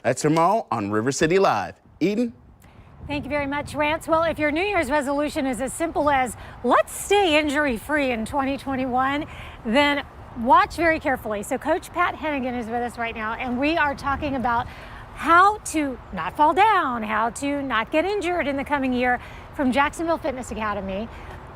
That's tomorrow on River City Live. Eden? Thank you very much, Rance. Well, if your New Year's resolution is as simple as let's stay injury-free in 2021, then watch very carefully. So Coach Pat Hennigan is with us right now, and we are talking about how to not fall down, how to not get injured in the coming year from Jacksonville Fitness Academy.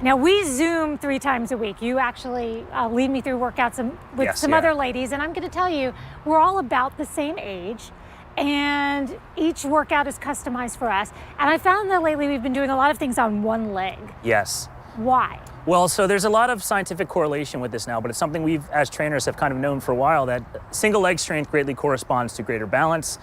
Now, we Zoom 3 times a week. You actually lead me through workouts with some other ladies, and I'm going to tell you, we're all about the same age, and each workout is customized for us. And I found that lately we've been doing a lot of things on one leg. Yes. Why? Well, so there's a lot of scientific correlation with this now, but it's something we've, as trainers, have kind of known for a while, that single leg strength greatly corresponds to greater balance,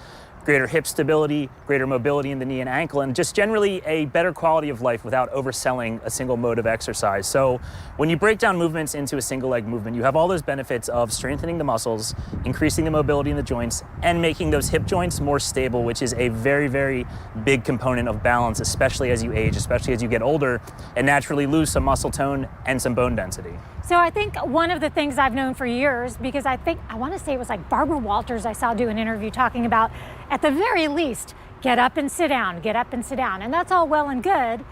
greater hip stability, greater mobility in the knee and ankle, and just generally a better quality of life without overselling a single mode of exercise. So when you break down movements into a single leg movement, you have all those benefits of strengthening the muscles, increasing the mobility in the joints, and making those hip joints more stable, which is a very, very big component of balance, especially as you age, especially as you get older and naturally lose some muscle tone and some bone density. So I think one of the things I've known for years, because I want to say it was like Barbara Walters I saw do an interview talking about, at the very least, get up and sit down, get up and sit down. And that's all well and good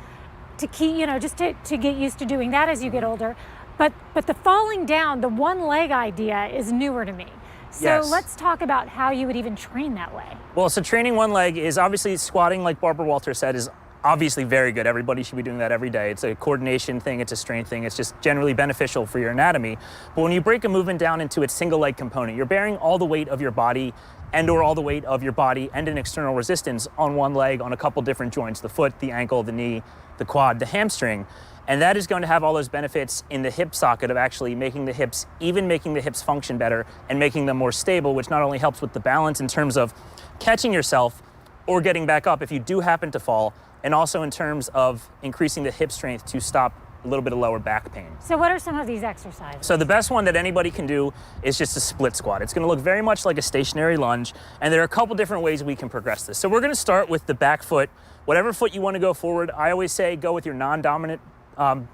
to keep, just to get used to doing that as you get older. But the falling down, the one leg idea is newer to me. So let's talk about how you would even train that way. Well, so training one leg is obviously squatting, like Barbara Walters said, is obviously very good. Everybody should be doing that every day. It's a coordination thing, it's a strength thing, it's just generally beneficial for your anatomy. But when you break a movement down into its single leg component, you're bearing all the weight of your body and or all the weight of your body and an external resistance on one leg on a couple different joints, the foot, the ankle, the knee, the quad, the hamstring. And that is going to have all those benefits in the hip socket of actually making the hips function better and making them more stable, which not only helps with the balance in terms of catching yourself or getting back up if you do happen to fall, and also in terms of increasing the hip strength to stop a little bit of lower back pain. So what are some of these exercises? So the best one that anybody can do is just a split squat. It's gonna look very much like a stationary lunge, and there are a couple different ways we can progress this. So we're gonna start with the back foot. Whatever foot you wanna go forward, I always say go with your non-dominant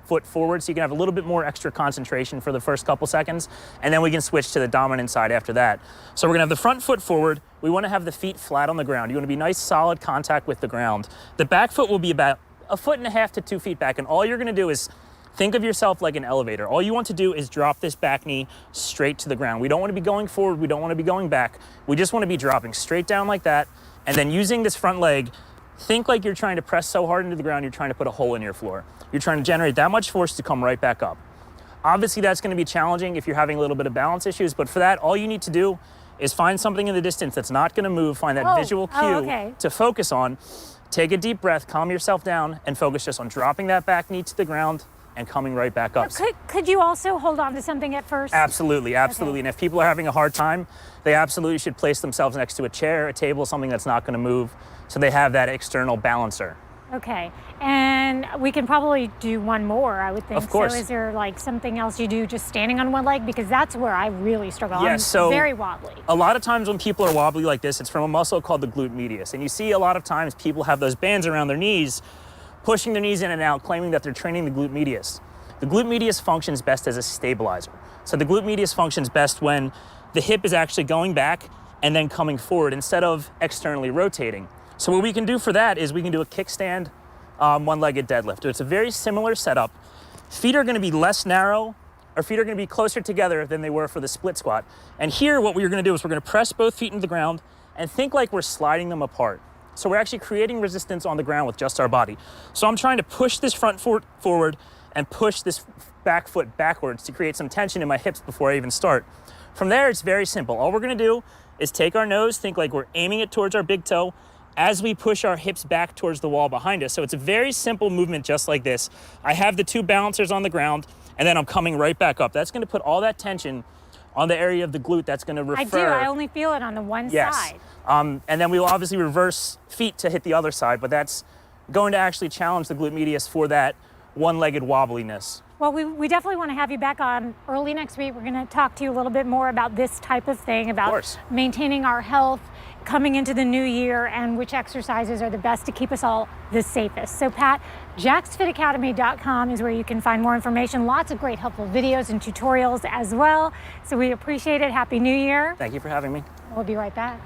foot forward so you can have a little bit more extra concentration for the first couple seconds, and then we can switch to the dominant side after that. So we're gonna have the front foot forward. We wanna have the feet flat on the ground. You wanna be nice, solid contact with the ground. The back foot will be about 1.5 to 2 feet back, and all you're gonna do is think of yourself like an elevator. All you want to do is drop this back knee straight to the ground. We don't wanna be going forward, we don't wanna be going back. We just wanna be dropping straight down like that, and then using this front leg, think like you're trying to press so hard into the ground, you're trying to put a hole in your floor. You're trying to generate that much force to come right back up. Obviously, that's gonna be challenging if you're having a little bit of balance issues, but for that, all you need to do is find something in the distance that's not gonna move, find that visual cue to focus on, take a deep breath, calm yourself down, and focus just on dropping that back knee to the ground and coming right back up. Could you also hold on to something at first? Absolutely, absolutely. Okay. And if people are having a hard time, they absolutely should place themselves next to a chair, a table, something that's not gonna move, so they have that external balancer. Okay, and we can probably do one more, I would think. Of course. So is there like something else you do just standing on one leg? Because that's where I really struggle. Yes, I'm very wobbly. A lot of times when people are wobbly like this, it's from a muscle called the glute medius. And you see a lot of times people have those bands around their knees, pushing their knees in and out, claiming that they're training the glute medius. The glute medius functions best as a stabilizer. So the glute medius functions best when the hip is actually going back and then coming forward instead of externally rotating. So what we can do for that is we can do a kickstand one-legged deadlift. It's a very similar setup. Feet are gonna be less narrow, our feet are gonna be closer together than they were for the split squat. And here what we're gonna do is we're gonna press both feet into the ground and think like we're sliding them apart. So we're actually creating resistance on the ground with just our body. So I'm trying to push this front foot forward and push this back foot backwards to create some tension in my hips before I even start. From there, it's very simple. All we're gonna do is take our nose, think like we're aiming it towards our big toe as we push our hips back towards the wall behind us. So it's a very simple movement just like this. I have the 2 balancers on the ground, and then I'm coming right back up. That's gonna put all that tension on the area of the glute that's gonna refer. I do, I only feel it on the one side. And then we will obviously reverse feet to hit the other side, but that's going to actually challenge the glute medius for that one-legged wobbliness. Well, we definitely want to have you back on early next week. We're going to talk to you a little bit more about this type of thing, about maintaining our health coming into the new year and which exercises are the best to keep us all the safest. So Pat, jaxfitacademy.com is where you can find more information. Lots of great helpful videos and tutorials as well. So we appreciate it. Happy New Year. Thank you for having me. We'll be right back.